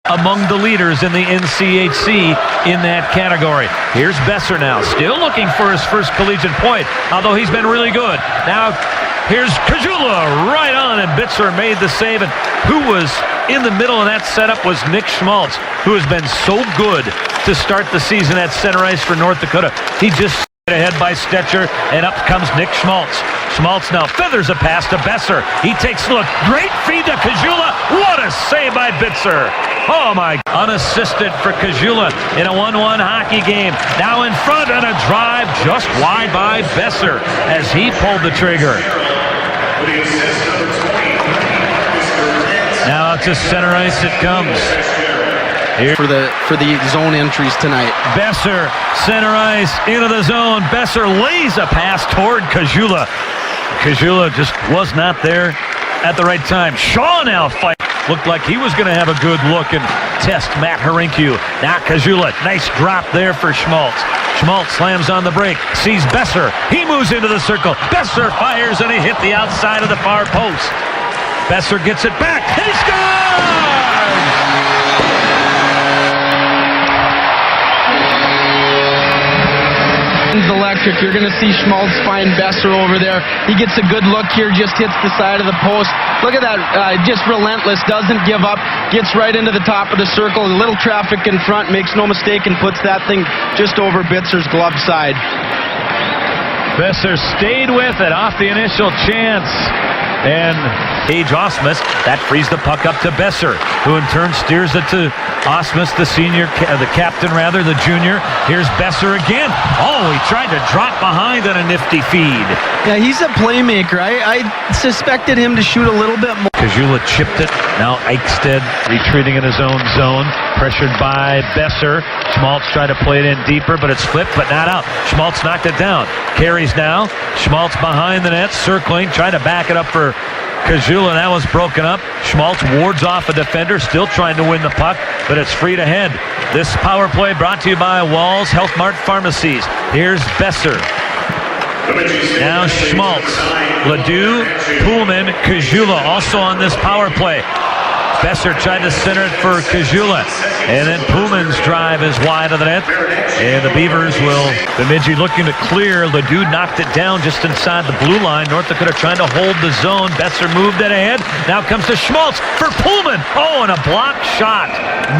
among the leaders in the NCHC in that category. Here's Boeser now, still looking for his first collegiate point, although he's been really good. Now, here's Kajula right on, and Boeser made the save. And who was in the middle of that setup was Nick Schmaltz, who has been so good to start the season at center ice for North Dakota. He just ahead by Stetcher, and up comes Nick Schmaltz. Schmaltz now feathers a pass to Boeser. He takes a look. Great feed to Kajula. What a save by Boeser. Oh my, unassisted for Kajula in a 1-1 hockey game. Now in front on a drive just wide by Boeser as he pulled the trigger. Now out to center ice it comes. Here for the zone entries tonight. Boeser, center ice, into the zone. Boeser lays a pass toward Kajula. Kajula just was not there at the right time. Shaw now fight. Looked like he was going to have a good look and test Matt Harinkyu. Now Kajula, nice drop there for Schmaltz. Schmaltz slams on the break, sees Boeser. He moves into the circle. Boeser fires and he hit the outside of the far post. Boeser gets it back. He scores! Electric. You're going to see Schmaltz find Boeser over there. He gets a good look here, just hits the side of the post. Look at that, just relentless, doesn't give up, gets right into the top of the circle. A little traffic in front, makes no mistake, and puts that thing just over Boeser's glove side. Boeser stayed with it off the initial chance. And Gage Osmus, that frees the puck up to Boeser, who in turn steers it to Osmus, the senior, the captain rather, the junior. Here's Boeser again. Oh, he tried to drop behind on a nifty feed. Yeah, he's a playmaker. I suspected him to shoot a little bit more. Kajula chipped it. Now Eichstead retreating in his own zone. Pressured by Boeser. Schmaltz tried to play it in deeper, but it's flipped, but not out. Schmaltz knocked it down. Carries now. Schmaltz behind the net, circling, trying to back it up for Kajula. That was broken up. Schmaltz wards off a defender, still trying to win the puck, but it's freed ahead. This power play brought to you by Walls Health Mart Pharmacies. Here's Boeser. Now Schmaltz, Ledoux, Pullman, Kajula also on this power play. Boeser tried to center it for Kajula, and then Pullman's drive is wide of the net, and the Beavers will. Bemidji looking to clear. Ledoux knocked it down just inside the blue line. North Dakota trying to hold the zone. Boeser moved it ahead. Now comes to Schmaltz for Pullman. Oh, and a block shot.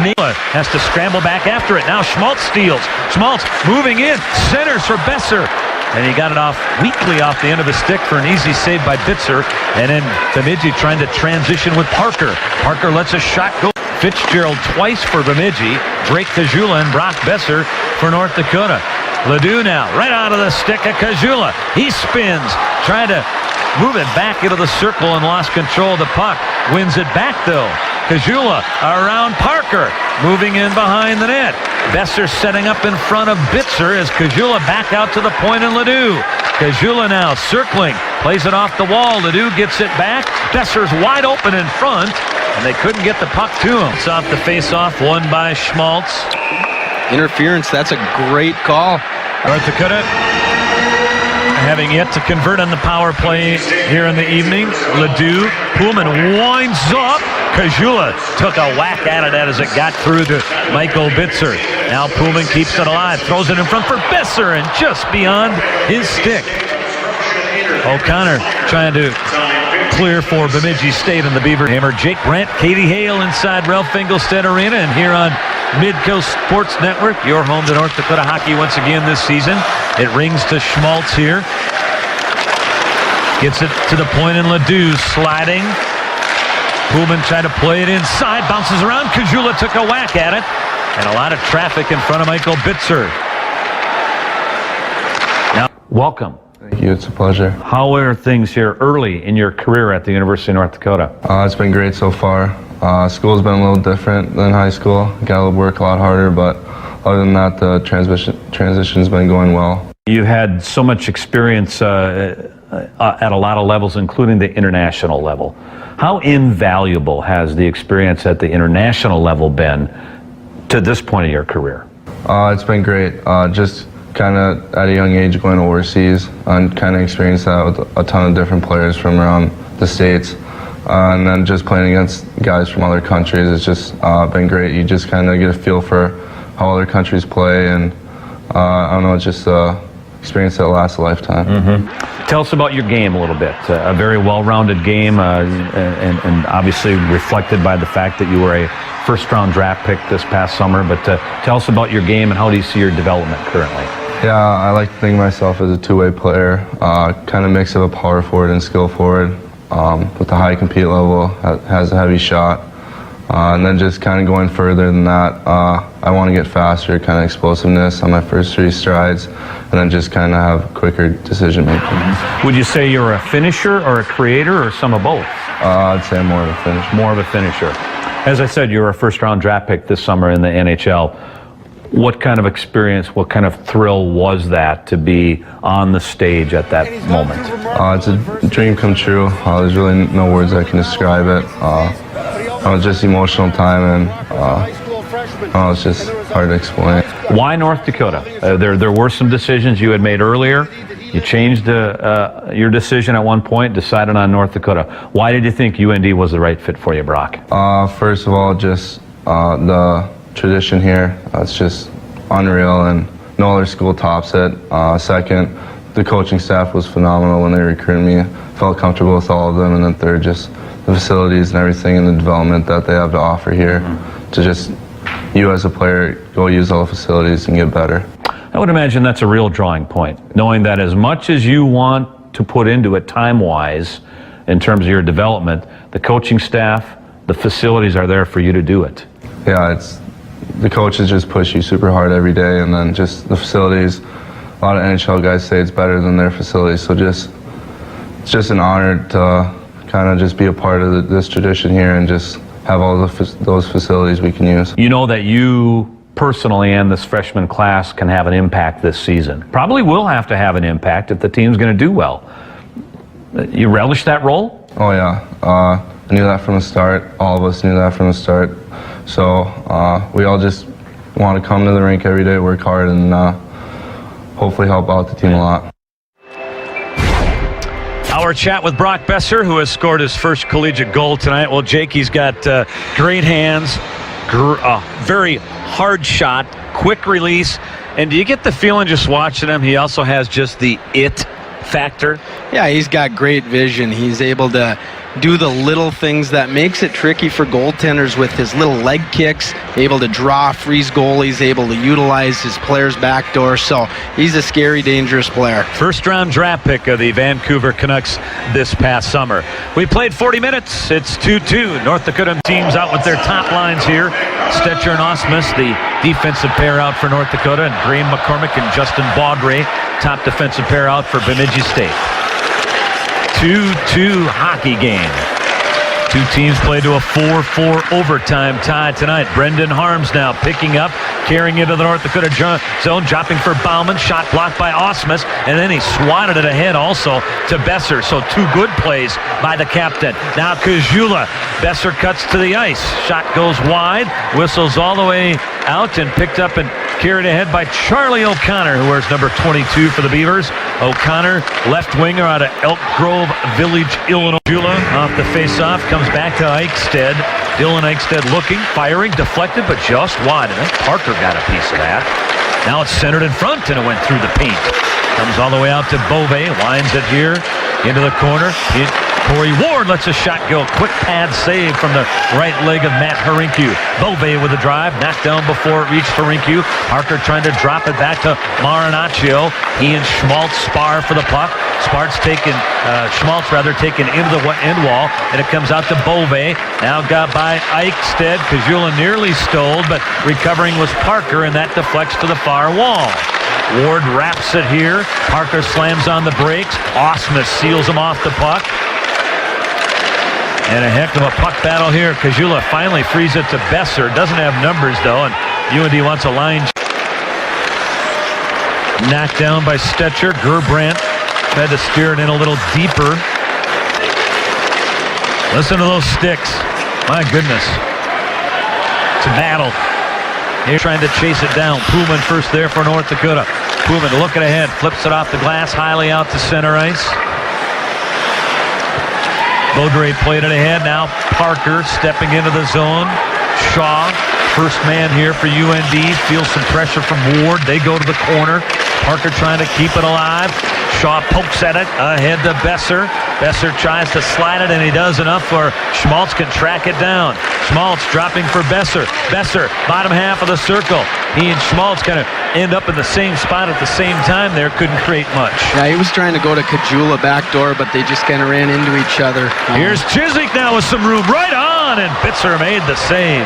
Nela has to scramble back after it. Now Schmaltz steals. Schmaltz moving in, centers for Boeser. And he got it off weakly off the end of the stick for an easy save by Boeser. And then Bemidji trying to transition with Parker. Parker lets a shot go. Fitzgerald twice for Bemidji. Drake Kajula and Brock Boeser for North Dakota. Ledoux now right out of the stick of Kajula. He spins, trying to move it back into the circle and lost control of the puck. Wins it back though. Kajula around Parker, moving in behind the net. Boeser setting up in front of Boeser as Kajula back out to the point in Ledoux. Kajula now circling, plays it off the wall. Ledoux gets it back. Boeser's wide open in front, and they couldn't get the puck to him. It's off the face-off, won by Schmaltz. Interference, that's a great call. North Dakota having yet to convert on the power play here in the evening. Ledoux, Pullman winds up. Kajula took a whack at it as it got through to Michael Boeser. Now Pullman keeps it alive, throws it in front for Boeser, and just beyond his stick. O'Connor trying to clear for Bemidji State and the Beaver Hammer. Jake Brandt, Katie Hale inside Ralph Finkelstead Arena, and here on Midcoast Sports Network, your home to North Dakota hockey once again this season. It rings to Schmaltz here. Gets it to the point in Ledoux, sliding. Pullman tried to play it inside, bounces around. Kajula took a whack at it, and a lot of traffic in front of Michael Boeser. Now, welcome. Thank you, it's a pleasure. How are things here early in your career at the University of North Dakota? It's been great so far. School's been a little different than high school. Got to work a lot harder, but other than that, the transition's been going well. You've had so much experience at a lot of levels, including the international level. How invaluable has the experience at the international level been to this point of your career? It's been great. Just kind of at a young age going overseas and kind of experienced that with a ton of different players from around the States. and then just playing against guys from other countries, it's just been great. You just kind of get a feel for how other countries play, and I don't know, it's just experience that lasts a lifetime. Tell us about your game a little bit. A very well-rounded game, and obviously reflected by the fact that you were a first-round draft pick this past summer. But tell us about your game and how do you see your development currently? Yeah, I like to think of myself as a two-way player, kind of mix of a power forward and skill forward. With the high compete level, has a heavy shot. And then just kind of going further than that, I want to get faster, kind of explosiveness on my first 3 strides, and then just kind of have quicker decision making. Would you say you're a finisher or a creator or some of both? I'd say I'm more of a finisher. More of a finisher. As I said, you were a first-round draft pick this summer in the NHL. What kind of experience, what kind of thrill was that to be on the stage at that moment? It's a dream come true. There's really no words that can describe it. It was just emotional time, and it's just hard to explain. Why North Dakota? There were some decisions you had made earlier. You changed your decision at one point, decided on North Dakota. Why did you think UND was the right fit for you, Brock? First of all, just the tradition here. It's just unreal, and no other school tops it. Second, the coaching staff was phenomenal when they recruited me. Felt comfortable with all of them, and then third, just the facilities and everything and the development that they have to offer here to just, you as a player, go use all the facilities and get better. I would imagine that's a real drawing point, knowing that as much as you want to put into it time-wise in terms of your development, the coaching staff, the facilities are there for you to do it. Yeah, the coaches just push you super hard every day, and then just the facilities, a lot of NHL guys say it's better than their facilities, so it's just an honor to kind of just be a part of this tradition here and just have all those facilities we can use. You know that you personally and this freshman class can have an impact this season. Probably will have to have an impact if the team's going to do well. You relish that role? Oh yeah, I knew that from the start. All of us knew that from the start. So we all just want to come to the rink every day, work hard, and hopefully help out the team a lot. Our chat with Brock Boeser, who has scored his first collegiate goal tonight. Well, Jake, he's got great hands, very hard shot, quick release. And do you get the feeling just watching him, he also has just the it factor? Yeah, he's got great vision. He's able to do the little things that makes it tricky for goaltenders with his little leg kicks, able to draw, freeze goalies, able to utilize his player's back door. So he's a scary, dangerous player. First-round draft pick of the Vancouver Canucks this past summer. We played 40 minutes. It's 2-2. North Dakota teams out with their top lines here. Stetcher and Osmus, the defensive pair out for North Dakota, and Graham McCormick and Justin Baudry, top defensive pair out for Bemidji State. 2-2 hockey game. Two teams play to a 4-4 overtime tie tonight. Brendan Harms now picking up, carrying into the North Dakota zone, dropping for Bauman, shot blocked by Osmus, and then he swatted it ahead also to Boeser. So 2 good plays by the captain. Now Kajula. Boeser cuts to the ice. Shot goes wide, whistles all the way out, and picked up and carried ahead by Charlie O'Connor, who wears number 22 for the Beavers. O'Connor, left winger out of Elk Grove Village, Illinois. Off the face-off, comes back to Eichstead. Dylan Eichstead looking, firing, deflected, but just wide. And then Parker got a piece of that. Now it's centered in front, and it went through the paint. Comes all the way out to Beauvais, lines it here into the corner. Corey Ward lets a shot go. Quick pad save from the right leg of Matt Harinkyu. Beauvais with a drive, knocked down before it reached Harinkyu. Parker trying to drop it back to Marinaccio. He and Schmaltz spar for the puck. Schmaltz taken into the end wall, and it comes out to Beauvais. Now got by Eichstead. Kajula nearly stole, but recovering was Parker, and that deflects to the far wall. Ward wraps it here. Parker slams on the brakes. Osmus seals him off the puck. And a heck of a puck battle here. Kajula finally frees it to Boeser. Doesn't have numbers, though, and UND wants a line. Knocked down by Stetcher. Gerbrandt tried to steer it in a little deeper. Listen to those sticks. My goodness. It's a battle. Here trying to chase it down. Pullman first there for North Dakota. Pullman looking ahead. Flips it off the glass. Highly out to center ice. Boeser played it ahead. Now Parker stepping into the zone. Shaw, first man here for UND, feels some pressure from Ward. They go to the corner. Parker trying to keep it alive. Shaw pokes at it, ahead to Boeser. Boeser tries to slide it, and he does enough for Schmaltz can track it down. Schmaltz dropping for Boeser. Boeser, bottom half of the circle. He and Schmaltz kind of end up in the same spot at the same time there. Couldn't create much. Yeah, he was trying to go to Kajula backdoor, but they just kind of ran into each other. Here's Chiswick now with some room. Right on, and Boeser made the save.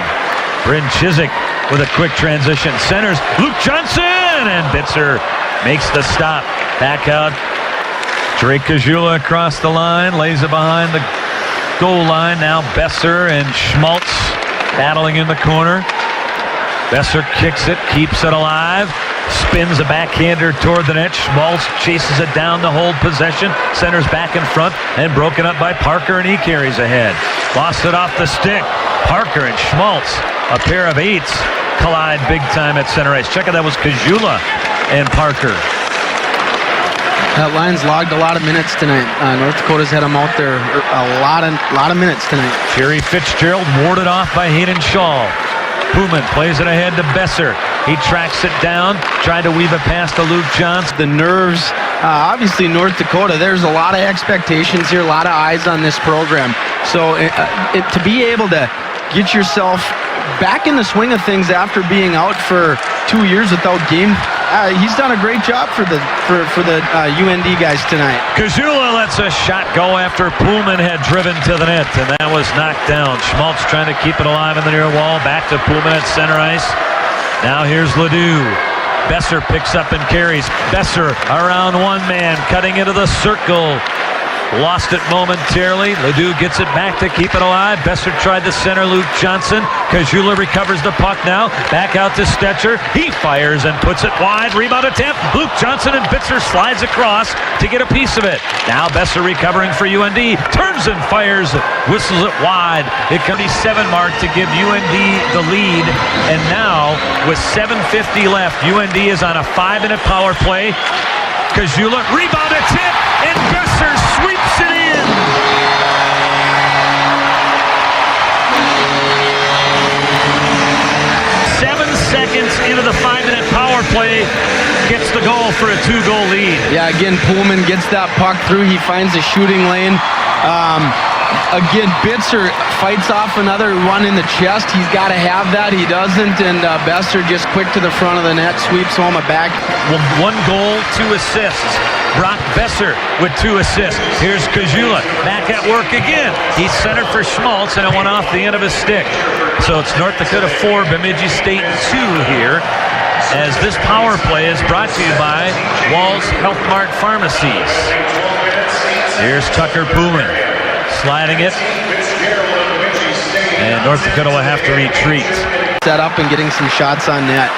Bryn Chiswick with a quick transition. Centers Luke Johnson, and Boeser makes the stop. Back out. Drake Kajula across the line, lays it behind the goal line. Now Boeser and Schmaltz battling in the corner. Boeser kicks it, keeps it alive, spins a backhander toward the net. Schmaltz chases it down to hold possession. Centers back in front and broken up by Parker, and he carries ahead. Lost it off the stick. Parker and Schmaltz, a pair of eights, collide big time at center ice. Check out, that was Kajula and Parker. That line's logged a lot of minutes tonight. North Dakota's had them out there a lot of minutes tonight. Jerry Fitzgerald warded off by Hayden Shaw. Pullman plays it ahead to Boeser. He tracks it down, trying to weave a pass to Luke Johnson. The nerves, obviously North Dakota, there's a lot of expectations here, a lot of eyes on this program. So to be able to get yourself back in the swing of things after being out for 2 years without game, he's done a great job for the UND guys tonight. Kajula lets a shot go after Pullman had driven to the net, and that was knocked down. Schmaltz trying to keep it alive in the near wall. Back to Pullman at center ice. Now here's Ledoux. Boeser picks up and carries. Boeser around one man, cutting into the circle. Lost it momentarily. Ledoux gets it back to keep it alive. Boeser tried to center Luke Johnson. Kajula recovers the puck now. Back out to Stetcher. He fires and puts it wide. Rebound attempt. Luke Johnson, and Boeser slides across to get a piece of it. Now Boeser recovering for UND. Turns and fires. Whistles it wide. It comes to the 7 mark to give UND the lead. And now with 7:50 left, UND is on a 5-minute power play. Kajula, rebound attempt, and Boeser sweeps it in. 7 seconds into the 5-minute power play, gets the goal for a 2-goal lead. Yeah, again, Pullman gets that puck through. He finds a shooting lane. Again, Boeser fights off another one in the chest. He's got to have that. He doesn't, and Boeser just quick to the front of the net, sweeps home a back. Well, 1 goal, 2 assists. Brock Boeser with 2 assists. Here's Kajula back at work again. He's centered for Schmaltz, and it went off the end of his stick. So it's North Dakota 4, Bemidji State 2 here, as this power play is brought to you by Walls Health Mart Pharmacies. Here's Tucker Pullman sliding it, and North Dakota will have to retreat. Set up and getting some shots on net.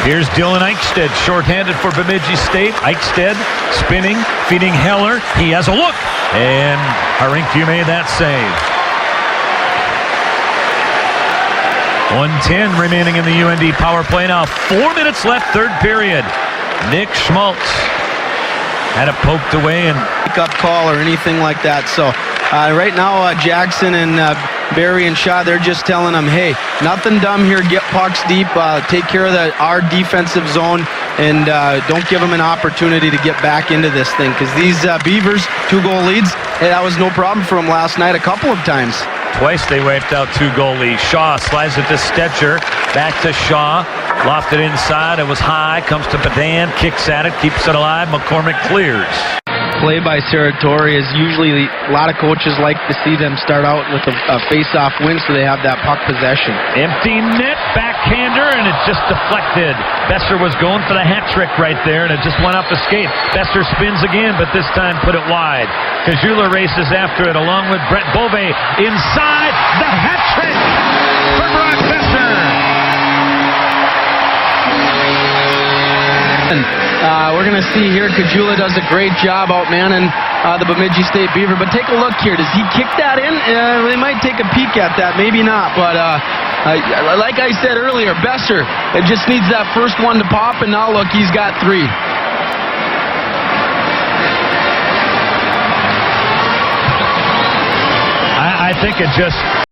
Here's Dylan Eichstead, shorthanded for Bemidji State. Eichstead spinning, feeding Heller. He has a look, and Harinkyu made that save. 1:10 remaining in the UND power play now. 4 minutes left, 3rd period. Nick Schmaltz had it poked away and Pick-up call or anything like that. So right now, Jackson and Barry and Shaw, they're just telling them, hey, nothing dumb here. Get pucks deep. Take care of our defensive zone, and don't give them an opportunity to get back into this thing. Because these Beavers, 2-goal leads, hey, that was no problem for them last night a couple of times. twice they wiped out 2-goal leads. Shaw slides it to Stetcher. Back to Shaw. Lofted inside. It was high. Comes to Badan. Kicks at it. Keeps it alive. McCormick clears. Play by Saratori is usually a lot of coaches like to see them start out with a face-off win so they have that puck possession. Empty net, backhander, and it just deflected. Boeser was going for the hat trick right there, and it just went off the skate. Boeser spins again, but this time put it wide. Kajula races after it along with Brett Bove. Inside, the hat trick for Brock Boeser. We're going to see here, Kajula does a great job outmanning the Bemidji State Beaver. But take a look here. Does he kick that in? They might take a peek at that. Maybe not. But like I said earlier, Boeser, it just needs that first one to pop. And now look, he's got 3. I think it just